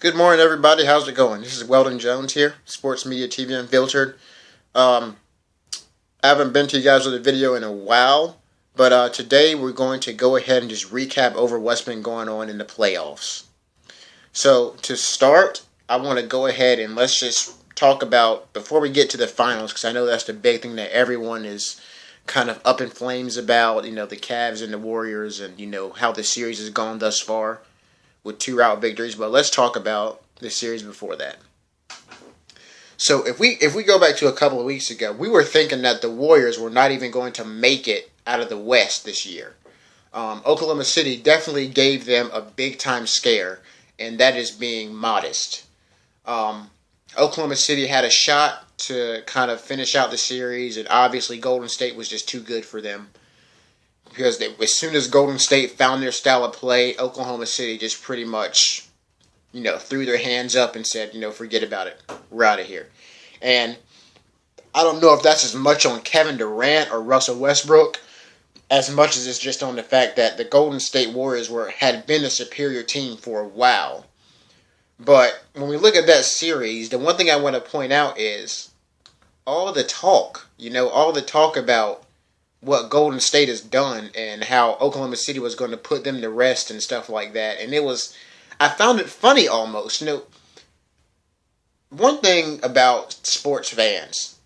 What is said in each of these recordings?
Good morning, everybody. How's it going? This is Weldon Jones here, Sports Media TV Unfiltered. Um, I haven't been to you guys with a video in a while, but today we're going to go ahead and just recap over what's been going on in the playoffs. So, to start, I want to go ahead and let's just talk about, before we get to the finals, because I know that's the big thing that everyone is kind of up in flames about, the Cavs and the Warriors and, how the series has gone thus far with two-round victories, but let's talk about the series before that. So if we go back to a couple of weeks ago, we were thinking that the Warriors were not even going to make it out of the West this year. Oklahoma City definitely gave them a big-time scare, and that is being modest. Oklahoma City had a shot to kind of finish out the series, and obviously Golden State was just too good for them. Because as soon as Golden State found their style of play, Oklahoma City just pretty much, threw their hands up and said, forget about it. We're out of here. And I don't know if that's as much on Kevin Durant or Russell Westbrook as much as it's just on the fact that the Golden State Warriors had been a superior team for a while. But when we look at that series, the one thing I want to point out is all the talk, all the talk about what Golden State has done and how Oklahoma City was going to put them to rest and stuff like that. And I found it funny almost. One thing about sports fans,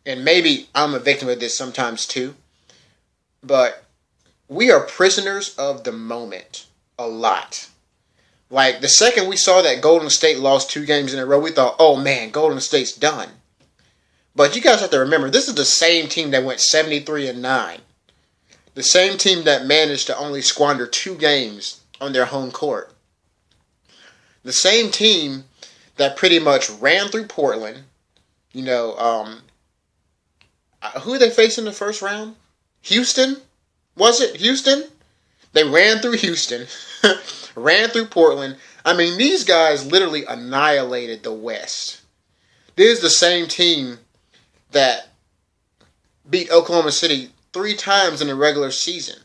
and maybe I'm a victim of this sometimes too, but we are prisoners of the moment a lot. Like, the second we saw that Golden State lost 2 games in a row, we thought, oh man, Golden State's done. But you guys have to remember, this is the same team that went 73-9. The same team that managed to only squander 2 games on their home court. The same team that pretty much ran through Portland. Who are they facing in the first round? Houston? Was it Houston? They ran through Houston. Ran through Portland. I mean, these guys literally annihilated the West. This is the same team that beat Oklahoma City 3 times in the regular season.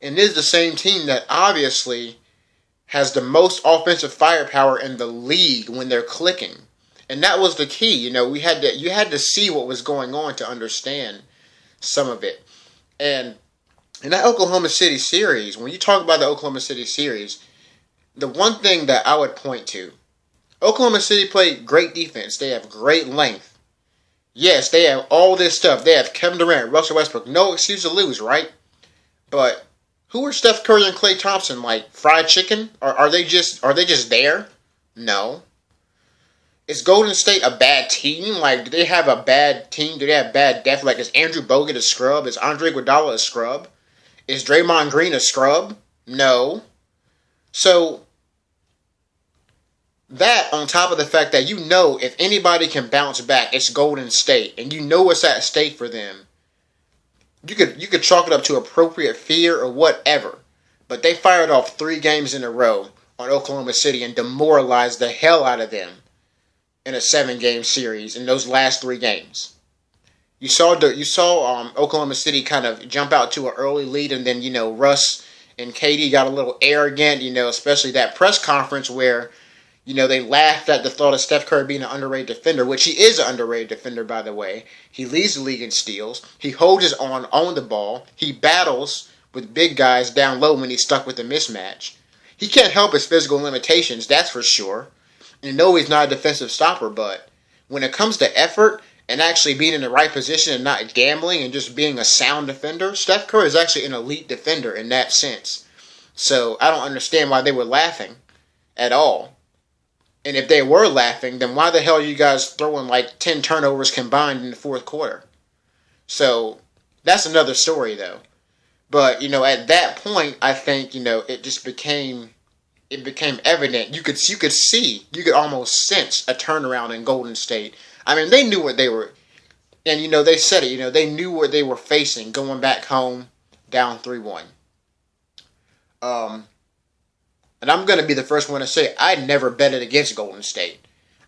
And this is the same team that obviously has the most offensive firepower in the league when they're clicking. And that was the key. You had to see what was going on to understand some of it. And in that Oklahoma City series, when you talk about the Oklahoma City series, the one thing that I would point to, Oklahoma City played great defense. They have great length. Yes, they have all this stuff. They have Kevin Durant, Russell Westbrook. No excuse to lose, right? But who are Steph Curry and Klay Thompson? Like fried chicken? Or are they just there? No. Is Golden State a bad team? Like, do they have a bad team? Do they have bad depth? Like, is Andrew Bogut a scrub? Is Andre Iguodala a scrub? Is Draymond Green a scrub? No. So that, on top of the fact that if anybody can bounce back, it's Golden State, and what's at stake for them. You could chalk it up to appropriate fear or whatever, but they fired off 3 games in a row on Oklahoma City and demoralized the hell out of them in a 7-game series in those last 3 games. You saw Oklahoma City kind of jump out to an early lead, and then Russ and KD got a little arrogant. Especially that press conference where they laughed at the thought of Steph Curry being an underrated defender, which he is an underrated defender, by the way. He leads the league in steals. He holds his own on the ball. He battles with big guys down low when he's stuck with a mismatch. He can't help his physical limitations, that's for sure. And he's not a defensive stopper, but when it comes to effort and actually being in the right position and not gambling and just being a sound defender, Steph Curry is actually an elite defender in that sense. So I don't understand why they were laughing at all. And if they were laughing, then why the hell are you guys throwing like 10 turnovers combined in the 4th quarter? So that's another story, though. But, at that point, I think, it just became evident. You could almost sense a turnaround in Golden State. I mean, they knew what they were, and, they said it, they knew what they were facing going back home down 3-1. And I'm going to be the first one to say I never betted against Golden State.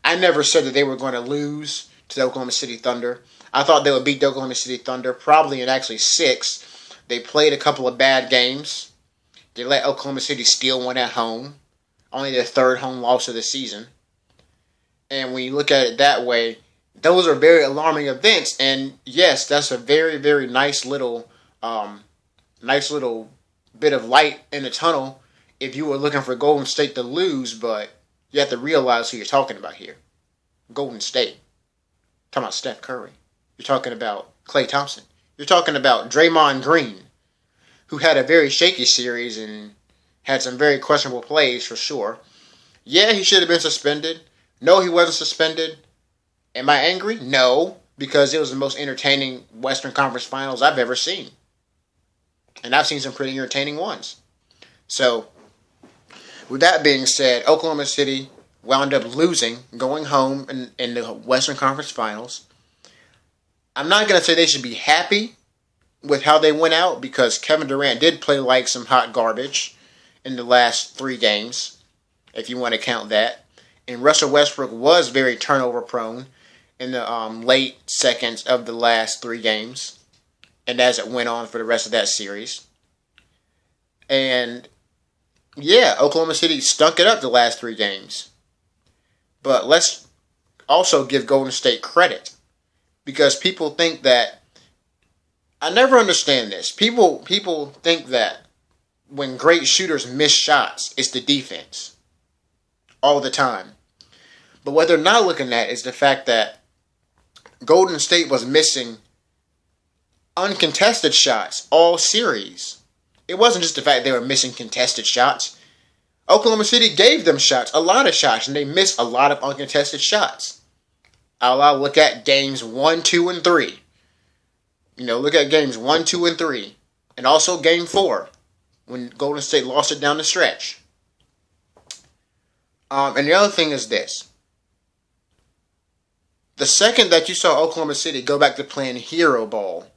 I never said that they were going to lose to the Oklahoma City Thunder. I thought they would beat the Oklahoma City Thunder probably in actually 6. They played a couple of bad games. They let Oklahoma City steal one at home. only their third home loss of the season. And when you look at it that way, those are very alarming events. And yes, that's a very, very nice little bit of light in the tunnel if you were looking for Golden State to lose. But you have to realize who you're talking about here. Golden State. You're talking about Steph Curry. You're talking about Klay Thompson. You're talking about Draymond Green, who had a very shaky series and had some very questionable plays for sure. Yeah, he should have been suspended. No, he wasn't suspended. Am I angry? No, because it was the most entertaining Western Conference Finals I've ever seen. And I've seen some pretty entertaining ones. So, with that being said, Oklahoma City wound up losing, going home in the Western Conference Finals. I'm not going to say they should be happy with how they went out, because Kevin Durant did play like some hot garbage in the last 3 games, if you want to count that. And Russell Westbrook was very turnover prone in the late seconds of the last 3 games, and as it went on for the rest of that series. And yeah, Oklahoma City stunk it up the last 3 games. But let's also give Golden State credit, because people think that, I never understand this. People think that when great shooters miss shots, it's the defense all the time. But what they're not looking at is the fact that Golden State was missing uncontested shots all series. It wasn't just the fact they were missing contested shots. Oklahoma City gave them shots, a lot of shots, and they missed a lot of uncontested shots. I'll look at games 1, 2, and 3. Look at games 1, 2, and 3. And also game 4, when Golden State lost it down the stretch. And the other thing is this. The second that you saw Oklahoma City go back to playing hero ball,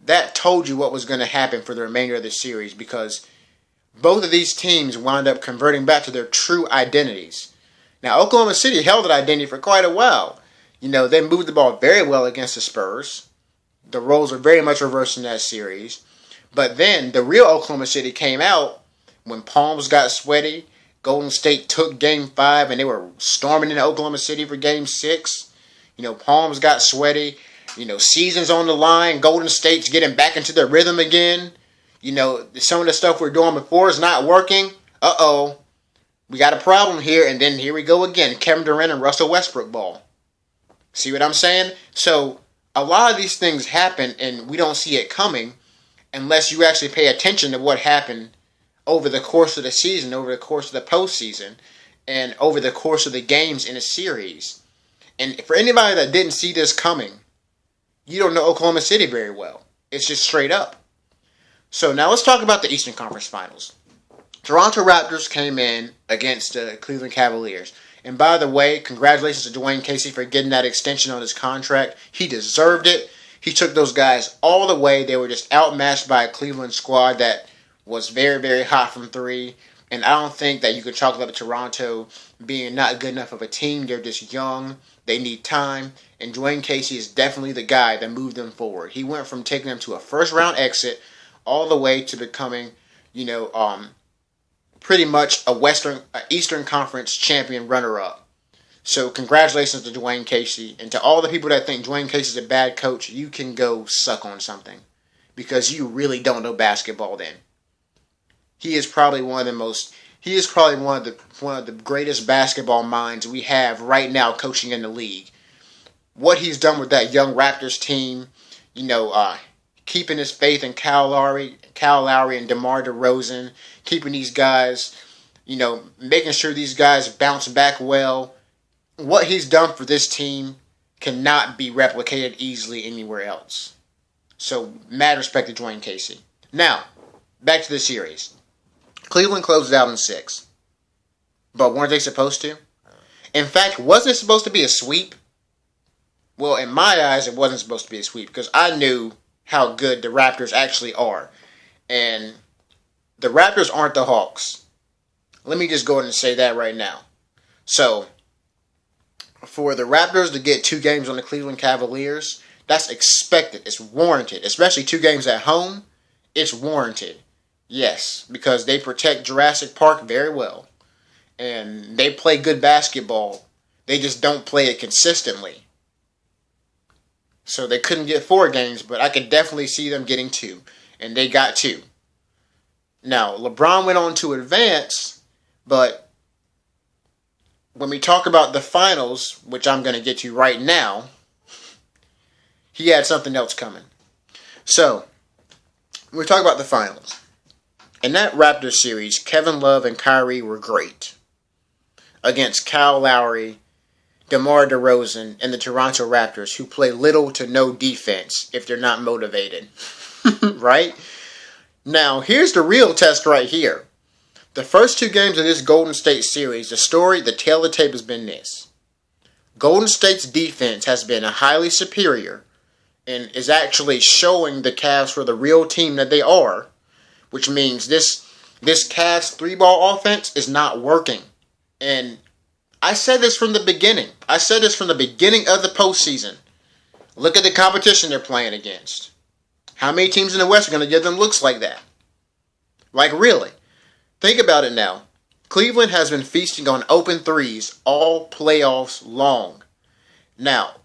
that told you what was going to happen for the remainder of the series, because both of these teams wound up converting back to their true identities. Now, Oklahoma City held that identity for quite a while. They moved the ball very well against the Spurs. The roles were very much reversed in that series. But then the real Oklahoma City came out when palms got sweaty. Golden State took Game 5 and they were storming into Oklahoma City for Game 6. Palms got sweaty. Season's on the line. Golden State's getting back into their rhythm again. Some of the stuff we're doing before is not working. Uh-oh. We got a problem here. And then here we go again. Kevin Durant and Russell Westbrook ball. See what I'm saying? So, a lot of these things happen and we don't see it coming unless you actually pay attention to what happened over the course of the season, over the course of the postseason, and over the course of the games in a series. And for anybody that didn't see this coming, you don't know Oklahoma City very well. It's just straight up. So now let's talk about the Eastern Conference Finals. Toronto Raptors came in against the Cleveland Cavaliers. And by the way, congratulations to Dwayne Casey for getting that extension on his contract. He deserved it. He took those guys all the way. They were just outmatched by a Cleveland squad that was very, very hot from 3. And I don't think that you can chalk it up to Toronto being not good enough of a team. They're just young. They need time. And Dwayne Casey is definitely the guy that moved them forward. He went from taking them to a first-round exit all the way to becoming, pretty much Eastern Conference champion runner-up. So congratulations to Dwayne Casey. And to all the people that think Dwayne Casey is a bad coach, you can go suck on something, because you really don't know basketball then. He is probably one of the greatest basketball minds we have right now coaching in the league. What he's done with that young Raptors team, keeping his faith in Kyle Lowry and DeMar DeRozan, keeping these guys, making sure these guys bounce back well. What he's done for this team cannot be replicated easily anywhere else. So, mad respect to Dwayne Casey. Now, back to the series. Cleveland closed out in 6. But weren't they supposed to? In fact, wasn't it supposed to be a sweep? Well, in my eyes, it wasn't supposed to be a sweep, because I knew how good the Raptors actually are. And the Raptors aren't the Hawks. Let me just go ahead and say that right now. So, for the Raptors to get 2 games on the Cleveland Cavaliers, that's expected. It's warranted. Especially 2 games at home, it's warranted. Yes, because they protect Jurassic Park very well. and they play good basketball. They just don't play it consistently. So they couldn't get 4 games, but I could definitely see them getting 2. And they got 2. Now, LeBron went on to advance, but when we talk about the finals, which I'm going to get to right now, he had something else coming. So, when we talk about the finals, in that Raptors series, Kevin Love and Kyrie were great against Kyle Lowry, DeMar DeRozan, and the Toronto Raptors, who play little to no defense if they're not motivated. Right? Now, here's the real test right here. The first 2 games of this Golden State series, the tale of the tape has been this. Golden State's defense has been highly superior and is actually showing the Cavs for the real team that they are, which means this Cavs 3-ball offense is not working. And I said this from the beginning. I said this from the beginning of the postseason. Look at the competition they're playing against. How many teams in the West are going to give them looks like that? Like, really? Think about it now. Cleveland has been feasting on open threes all playoffs long. Now,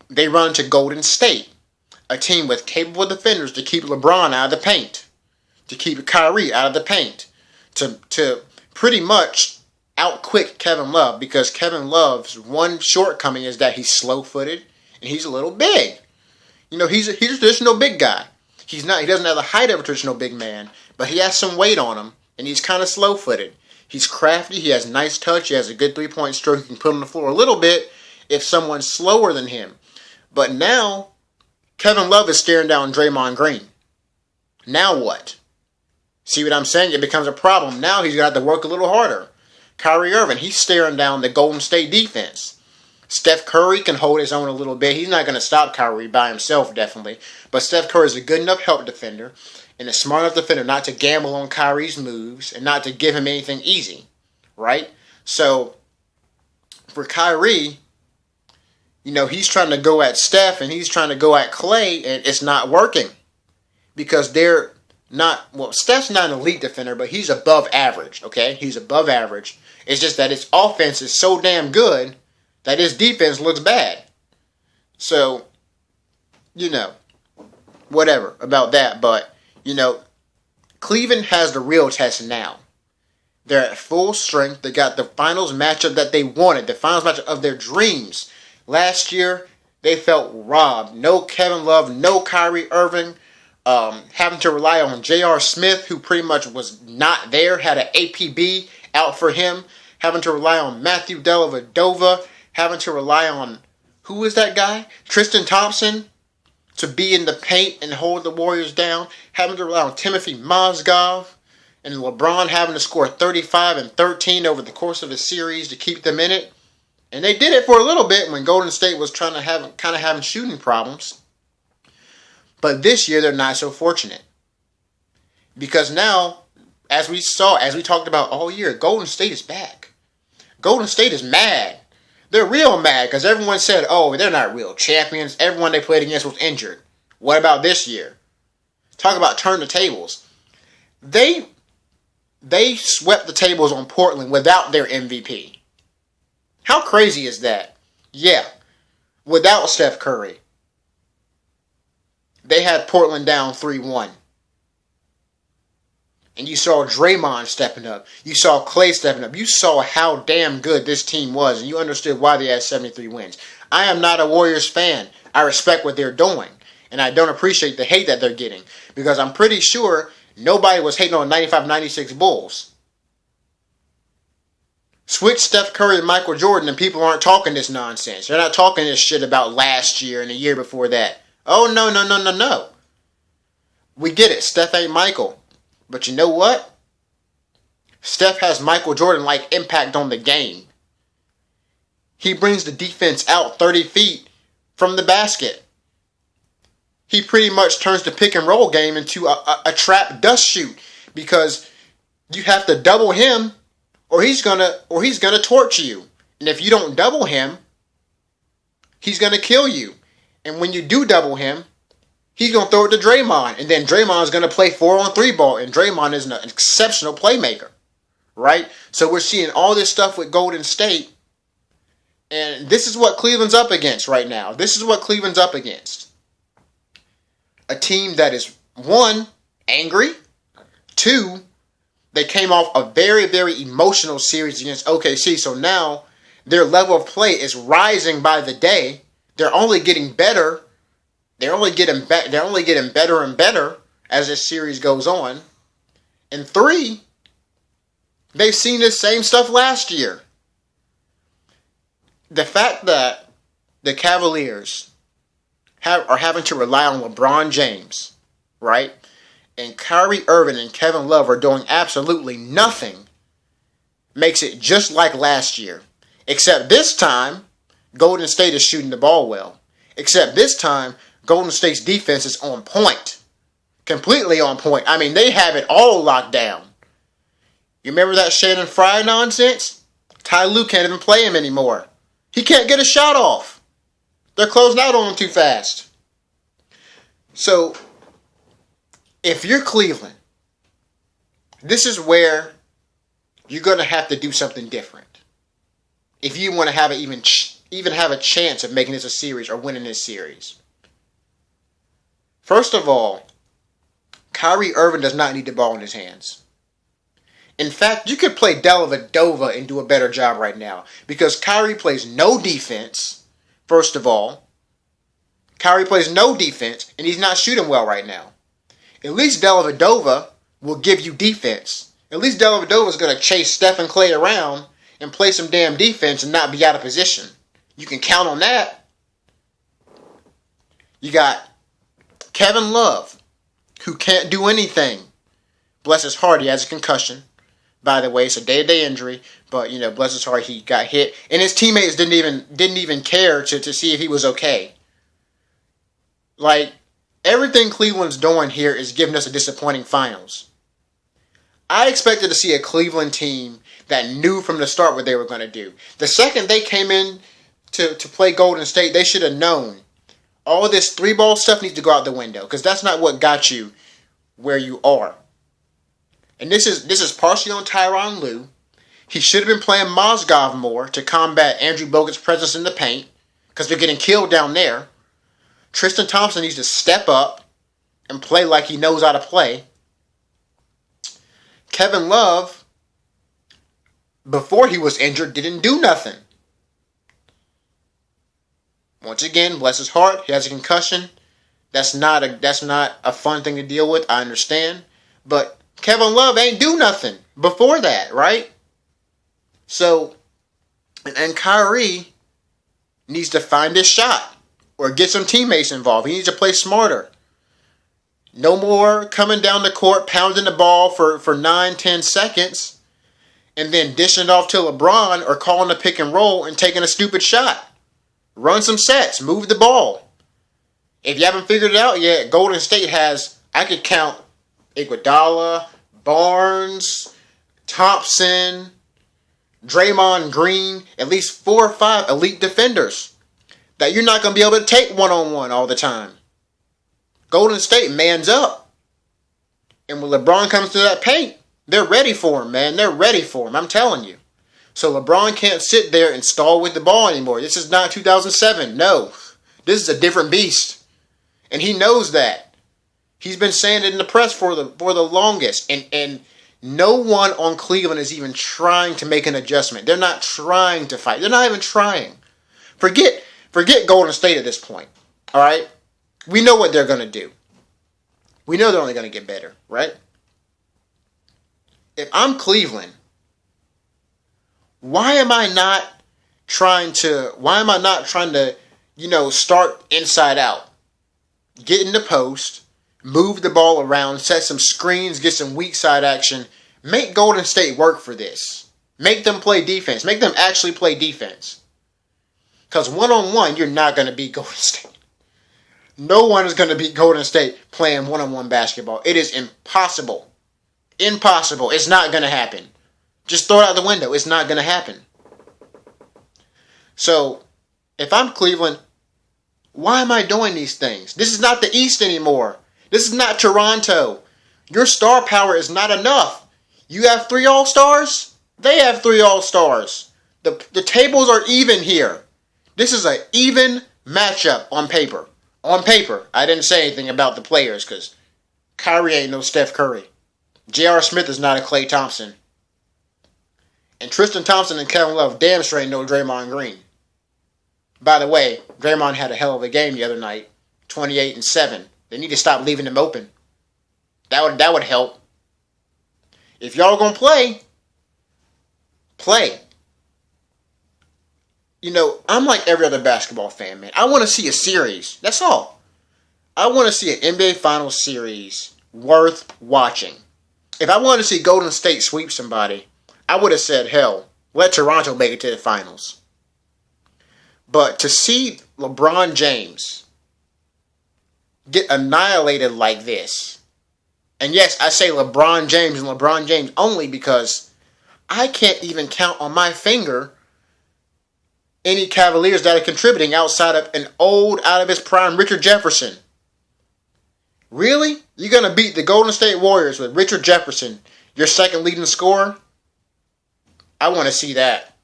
they run to Golden State, a team with capable defenders to keep LeBron out of the paint, to keep Kyrie out of the paint, to pretty much outquick Kevin Love, because Kevin Love's one shortcoming is that he's slow-footed and he's a little big. You know, he's a traditional big guy. He doesn't have the height of a traditional big man, but he has some weight on him, and he's kind of slow-footed. He's crafty, he has nice touch, he has a good 3-point stroke, he can put on the floor a little bit if someone's slower than him. But now, Kevin Love is staring down Draymond Green. Now what? See what I'm saying? It becomes a problem. Now he's going to have to work a little harder. Kyrie Irving, he's staring down the Golden State defense. Steph Curry can hold his own a little bit. He's not going to stop Kyrie by himself, definitely. But Steph Curry is a good enough help defender and a smart enough defender not to gamble on Kyrie's moves and not to give him anything easy. Right? So, for Kyrie, you know, he's trying to go at Steph and he's trying to go at Klay, and it's not working. Because they're not, well, Steph's not an elite defender, but he's above average, okay? He's above average. It's just that his offense is so damn good that his defense looks bad. So, you know, whatever about that. But, you know, Cleveland has the real test now. They're at full strength. They got the finals matchup that they wanted, the finals matchup of their dreams. Last year, they felt robbed. No Kevin Love, no Kyrie Irving. Having to rely on J.R. Smith, who pretty much was not there, had an APB out for him. Having to rely on Matthew Dellavedova. Having to rely on, who is that guy? Tristan Thompson to be in the paint and hold the Warriors down. Having to rely on Timothy Mozgov. And LeBron having to score 35 and 13 over the course of the series to keep them in it. And they did it for a little bit when Golden State was trying to having shooting problems. But this year, they're not so fortunate. Because now, as we talked about all year, Golden State is back. Golden State is mad. They're real mad because everyone said, oh, they're not real champions. Everyone they played against was injured. What about this year? Talk about turn the tables. They swept the tables on Portland without their MVP. How crazy is that? Yeah, without Steph Curry. They had Portland down 3-1. And you saw Draymond stepping up. You saw Klay stepping up. You saw how damn good this team was. And you understood why they had 73 wins. I am not a Warriors fan. I respect what they're doing. And I don't appreciate the hate that they're getting. Because I'm pretty sure nobody was hating on 95-96 Bulls. Switch Steph Curry and Michael Jordan and people aren't talking this nonsense. They're not talking this shit about last year and the year before that. Oh, no. We get it. Steph ain't Michael. But you know what? Steph has Michael Jordan-like impact on the game. He brings the defense out 30 feet from the basket. He pretty much turns the pick and roll game into a trap dust shoot because you have to double him or he's gonna torch you. And if you don't double him, he's gonna kill you. And when you do double him, he's going to throw it to Draymond. And then Draymond's going to play 4-on-3 ball. And Draymond is an exceptional playmaker. right? So we're seeing all this stuff with Golden State, and this is what Cleveland's up against right now. This is what Cleveland's up against. A team that is, one, angry. Two, they came off a very, very emotional series against OKC. So now their level of play is rising by the day. They're only getting better. They're only getting better and better as this series goes on. And three, they've seen this same stuff last year. The fact that the Cavaliers are having to rely on LeBron James, right? And Kyrie Irving and Kevin Love are doing absolutely nothing makes it just like last year. Except this time, Golden State is shooting the ball well. Except this time, Golden State's defense is on point. Completely on point. I mean, they have it all locked down. You remember that Shannon Fry nonsense? Ty Lue can't even play him anymore. He can't get a shot off. They're closing out on him too fast. So, if you're Cleveland, this is where you're going to have to do something different. If you want to have even have a chance of making this a series or winning this series. First of all, Kyrie Irving does not need the ball in his hands. In fact, you could play Dellavedova and do a better job right now. Because Kyrie plays no defense, first of all. Kyrie plays no defense, and he's not shooting well right now. At least Dellavedova will give you defense. At least Dellavedova is going to chase Steph and Klay around and play some damn defense and not be out of position. You can count on that. You got Kevin Love, who can't do anything. Bless his heart, he has a concussion. By the way, it's a day-to-day injury, but bless his heart, he got hit, and his teammates didn't even care to see if he was okay. Like, everything Cleveland's doing here is giving us a disappointing finals. I expected to see a Cleveland team that knew from the start what they were going to do. The second they came in to play Golden State, they should have known all this three-ball stuff needs to go out the window, because that's not what got you where you are. And this is partially on Tyronn Lue. He should have been playing Mozgov more to combat Andrew Bogut's presence in the paint, because they're getting killed down there. Tristan Thompson needs to step up and play like he knows how to play. Kevin Love, before he was injured, didn't do nothing. Once again, bless his heart, he has a concussion. That's not a fun thing to deal with, I understand. But Kevin Love ain't do nothing before that, right? So, and Kyrie needs to find his shot or get some teammates involved. He needs to play smarter. No more coming down the court, pounding the ball for 9-10 seconds, and then dishing it off to LeBron or calling a pick and roll and taking a stupid shot. Run some sets. Move the ball. If you haven't figured it out yet, Golden State has, I could count Iguodala, Barnes, Thompson, Draymond Green, at least 4 or 5 elite defenders that you're not going to be able to take one-on-one all the time. Golden State mans up. And when LeBron comes to that paint, they're ready for him, man. They're ready for him, I'm telling you. So LeBron can't sit there and stall with the ball anymore. This is not 2007. No. This is a different beast. And he knows that. He's been saying it in the press for the longest. And no one on Cleveland is even trying to make an adjustment. They're not trying to fight. They're not even trying. Forget Golden State at this point. All right? We know what they're going to do. We know they're only going to get better, right? If I'm Cleveland, why am I not trying to, start inside out? Get in the post, move the ball around, set some screens, get some weak side action. Make Golden State work for this. Make them play defense. Make them actually play defense. Because one-on-one, you're not going to beat Golden State. No one is going to beat Golden State playing one-on-one basketball. It is impossible. Impossible. It's not going to happen. Just throw it out the window. It's not going to happen. So, if I'm Cleveland, why am I doing these things? This is not the East anymore. This is not Toronto. Your star power is not enough. You have 3 All-Stars? They have 3 All-Stars. The tables are even here. This is an even matchup on paper. On paper. I didn't say anything about the players because Kyrie ain't no Steph Curry. J.R. Smith is not a Klay Thompson. And Tristan Thompson and Kevin Love damn sure ain't no Draymond Green. By the way, Draymond had a hell of a game the other night. 28-7. They need to stop leaving him open. That would help. If y'all gonna play, play. You know, I'm like every other basketball fan, man. I want to see a series. That's all. I want to see an NBA Finals series worth watching. If I wanted to see Golden State sweep somebody, I would have said, hell, let Toronto make it to the finals. But to see LeBron James get annihilated like this, and yes, I say LeBron James and LeBron James only because I can't even count on my finger any Cavaliers that are contributing outside of an old, out of his prime Richard Jefferson. Really? You're going to beat the Golden State Warriors with Richard Jefferson, your second leading scorer? I want to see that.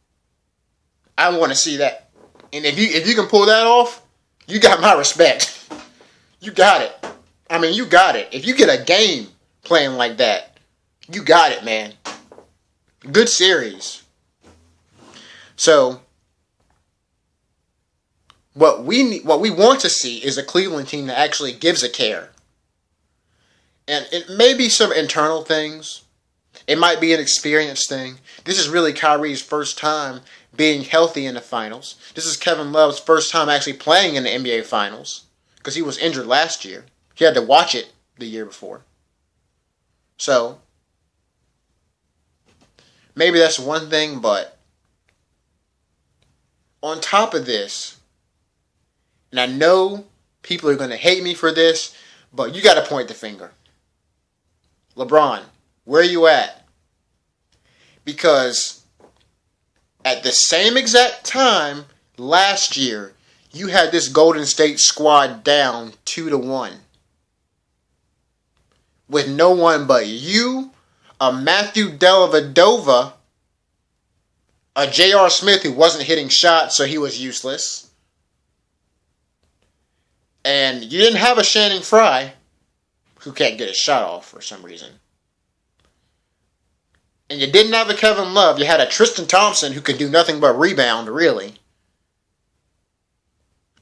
I want to see that. And if you can pull that off, you got my respect. You got it. I mean, you got it. If you get a game playing like that, you got it, man. Good series. So, what we want to see is a Cleveland team that actually gives a care. And it may be some internal things. It might be an experience thing. This is really Kyrie's first time being healthy in the finals. This is Kevin Love's first time actually playing in the NBA Finals because he was injured last year. He had to watch it the year before. So, maybe that's one thing, but on top of this, and I know people are going to hate me for this, but you got to point the finger. LeBron, where are you at? Because at the same exact time last year, you had this Golden State squad down 2-1. With no one but you, a Matthew Dellavedova, a J.R. Smith who wasn't hitting shots, so he was useless. And you didn't have a Channing Frye, who can't get a shot off for some reason. And you didn't have a Kevin Love. You had a Tristan Thompson who could do nothing but rebound, really.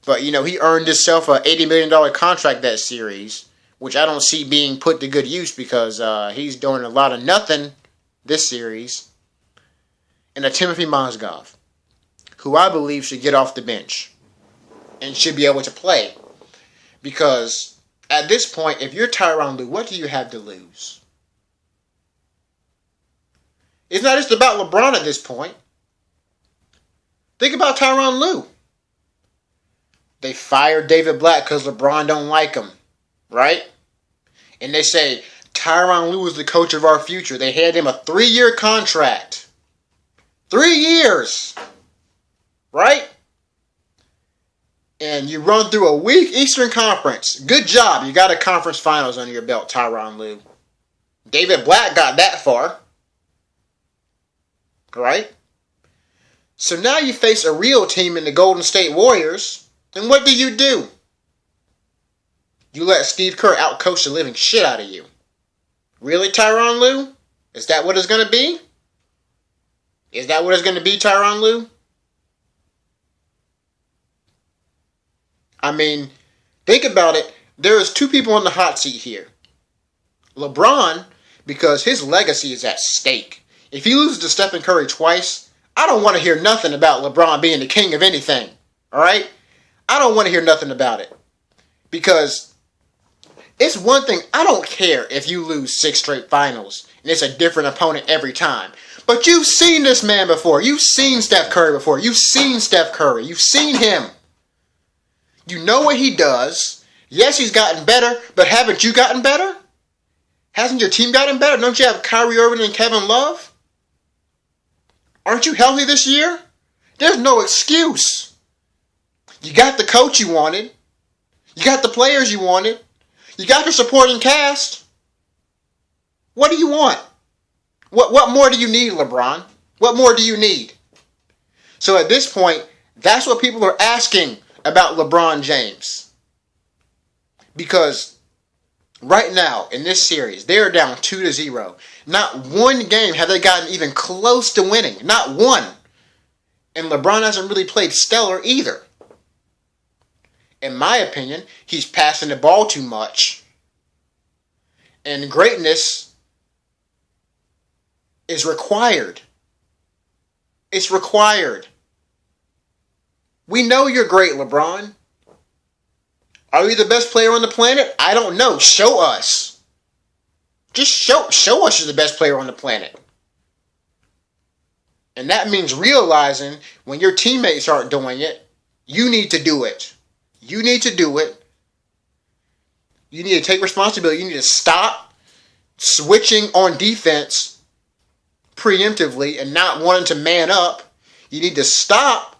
But, you know, he earned himself a $80 million contract that series, which I don't see being put to good use because he's doing a lot of nothing this series. And a Timothy Mozgov, who I believe should get off the bench and should be able to play. Because at this point, if you're Tyronn Lue, what do you have to lose? It's not just about LeBron at this point. Think about Tyronn Lue. They fired David Blatt because LeBron don't like him, right? And they say, Tyronn Lue is the coach of our future. They had him a 3-year contract. 3 years! Right? And you run through a weak Eastern Conference. Good job. You got a conference finals under your belt, Tyronn Lue. David Blatt got that far. Right? So now you face a real team in the Golden State Warriors. And what do? You let Steve Kerr outcoach the living shit out of you. Really, Tyronn Lue? Is that what it's going to be? Is that what it's going to be, Tyronn Lue? I mean, think about it. There's 2 people on the hot seat here. LeBron, because his legacy is at stake. If he loses to Stephen Curry twice, I don't want to hear nothing about LeBron being the king of anything. Alright? I don't want to hear nothing about it. Because it's one thing, I don't care if you lose 6 straight finals and it's a different opponent every time. But you've seen this man before. You've seen Steph Curry before. You've seen Steph Curry. You've seen him. You know what he does. Yes, he's gotten better, but haven't you gotten better? Hasn't your team gotten better? Don't you have Kyrie Irving and Kevin Love? Aren't you healthy this year? There's no excuse. You got the coach you wanted. You got the players you wanted. You got your supporting cast. What do you want? What more do you need, LeBron? What more do you need? So at this point, that's what people are asking about LeBron James. Because right now, in this series, they're down 2-0. Not one game have they gotten even close to winning. Not one. And LeBron hasn't really played stellar either. In my opinion, he's passing the ball too much. And greatness is required. It's required. We know you're great, LeBron. Are you the best player on the planet? I don't know. Show us. Just show us you're the best player on the planet. And that means realizing when your teammates aren't doing it, you need to do it. You need to do it. You need to take responsibility. You need to stop switching on defense preemptively and not wanting to man up. You need to stop,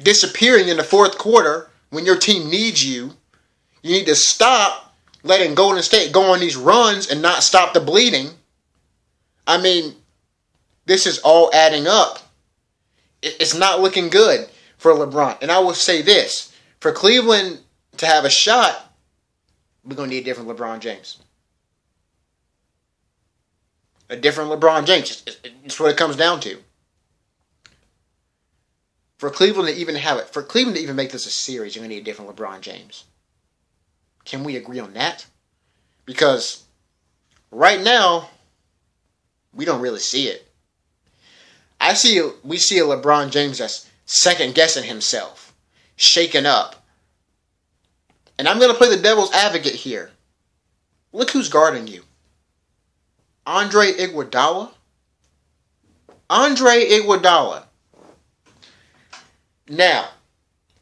disappearing in the fourth quarter when your team needs you. You need to stop letting Golden State go on these runs and not stop the bleeding. I mean, this is all adding up. It's not looking good for LeBron. And I will say this. For Cleveland to have a shot, we're going to need a different LeBron James. A different LeBron James. It's what it comes down to. For Cleveland to even have it, for Cleveland to even make this a series, you're going to need a different LeBron James. Can we agree on that? Because right now, we don't really see it. We see a LeBron James that's second guessing himself, shaken up. And I'm going to play the devil's advocate here. Look who's guarding you. Andre Iguodala. Andre Iguodala. Now,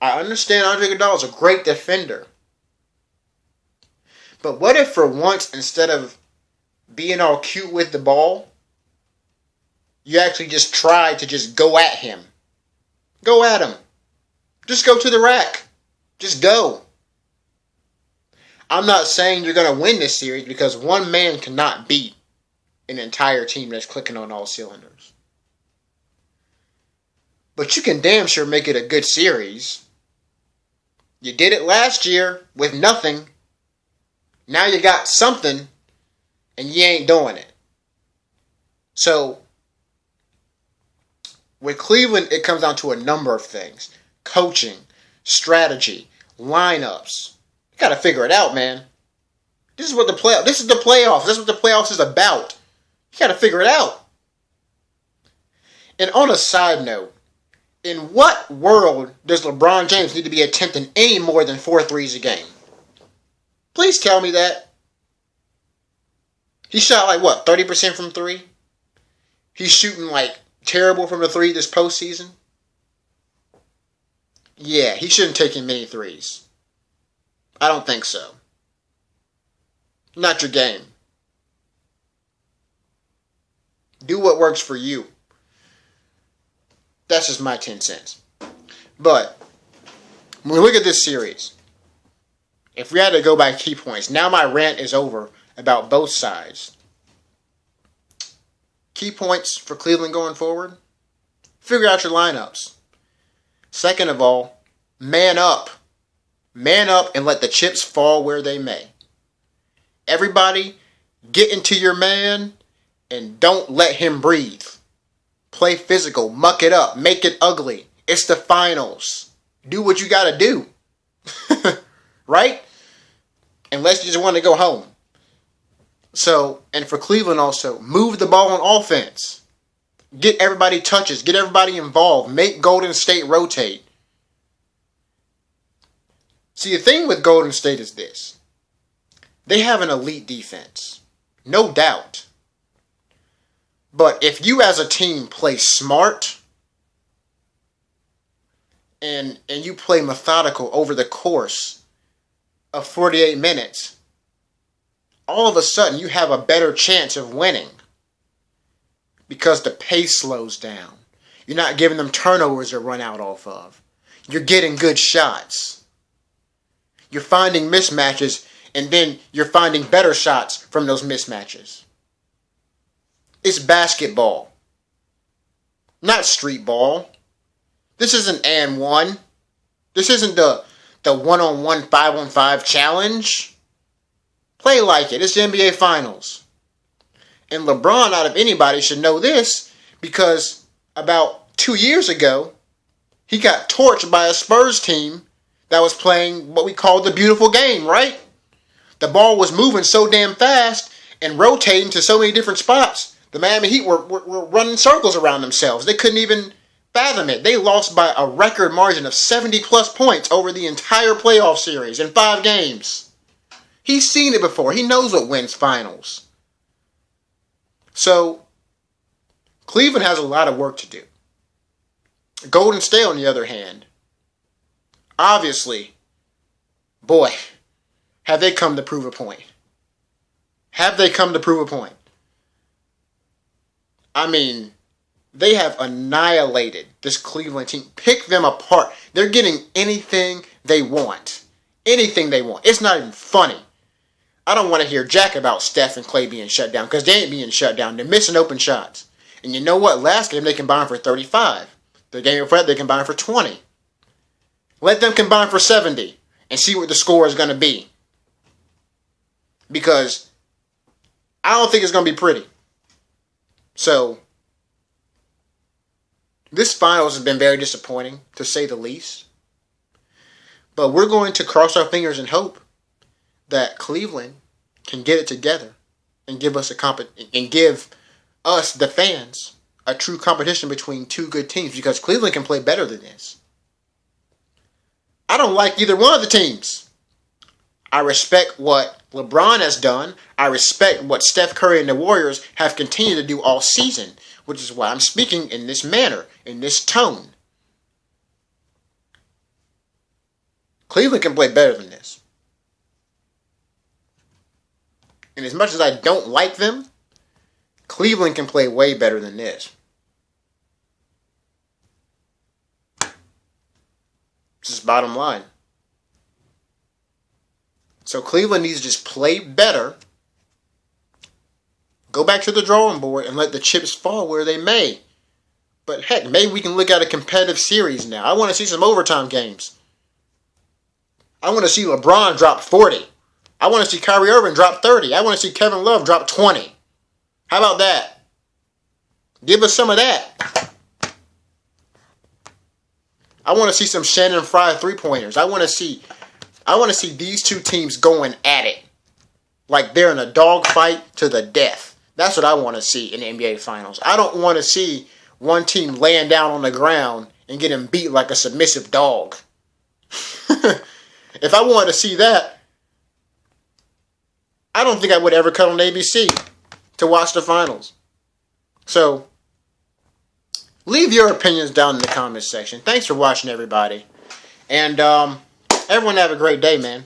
I understand Andre Iguodala is a great defender. But what if for once, instead of being all cute with the ball, you actually just try to just go at him? Go at him. Just go to the rack. Just go. I'm not saying you're going to win this series because one man cannot beat an entire team that's clicking on all cylinders. But you can damn sure make it a good series. You did it last year with nothing. Now you got something and you ain't doing it. So, with Cleveland, it comes down to a number of things. Coaching, strategy, lineups. You got to figure it out, man. This is the playoffs. This is what the playoffs is about. You got to figure it out. And on a side note, in what world does LeBron James need to be attempting any more than 4 threes a game? Please tell me that. He shot 30% from 3? He's shooting terrible from the 3 this postseason? Yeah, he shouldn't take in many threes. I don't think so. Not your game. Do what works for you. That's just my 10 cents. But when we look at this series, if we had to go by key points, now my rant is over about both sides. Key points for Cleveland going forward: figure out your lineups. Second of all, man up. Man up and let the chips fall where they may. Everybody, get into your man and don't let him breathe. Play physical. Muck it up. Make it ugly. It's the finals. Do what you got to do. Right? Unless you just want to go home. So, and for Cleveland also, move the ball on offense. Get everybody touches. Get everybody involved. Make Golden State rotate. See, the thing with Golden State is this. They have an elite defense. No doubt. But if you as a team play smart and you play methodical over the course of 48 minutes, all of a sudden you have a better chance of winning because the pace slows down. You're not giving them turnovers to run out off of. You're getting good shots. You're finding mismatches, and then you're finding better shots from those mismatches. It's basketball, not street ball. This isn't and one. This isn't the one-on-one 5-on-5 challenge. Play like it. It's the NBA Finals. And LeBron, out of anybody, should know this because about 2 years ago, he got torched by a Spurs team that was playing what we call the beautiful game, right? The ball was moving so damn fast and rotating to so many different spots. The Miami Heat were running circles around themselves. They couldn't even fathom it. They lost by a record margin of 70-plus points over the entire playoff series in 5 games. He's seen it before. He knows what wins finals. So, Cleveland has a lot of work to do. Golden State, on the other hand, obviously, boy, have they come to prove a point. Have they come to prove a point? I mean, they have annihilated this Cleveland team. Pick them apart. They're getting anything they want. Anything they want. It's not even funny. I don't want to hear jack about Steph and Clay being shut down because they ain't being shut down. They're missing open shots. And you know what? Last game they combined for 35. The game before that they combined for 20. Let them combine for 70 and see what the score is going to be. Because I don't think it's going to be pretty. So, this finals has been very disappointing, to say the least. But we're going to cross our fingers and hope that Cleveland can get it together and give us give us, the fans, a true competition between two good teams, because Cleveland can play better than this. I don't like either one of the teams. I respect what LeBron has done. I respect what Steph Curry and the Warriors have continued to do all season, which is why I'm speaking in this manner, in this tone. Cleveland can play better than this. And as much as I don't like them, Cleveland can play way better than this. This is bottom line. So Cleveland needs to just play better, go back to the drawing board, and let the chips fall where they may. But heck, maybe we can look at a competitive series now. I want to see some overtime games. I want to see LeBron drop 40. I want to see Kyrie Irving drop 30. I want to see Kevin Love drop 20. How about that? Give us some of that. I want to see some Shannon Fry three-pointers. I want to see these two teams going at it. Like they're in a dogfight to the death. That's what I want to see in the NBA Finals. I don't want to see one team laying down on the ground and getting beat like a submissive dog. If I wanted to see that, I don't think I would ever cut on ABC to watch the finals. So, leave your opinions down in the comments section. Thanks for watching, everybody. And everyone have a great day, man.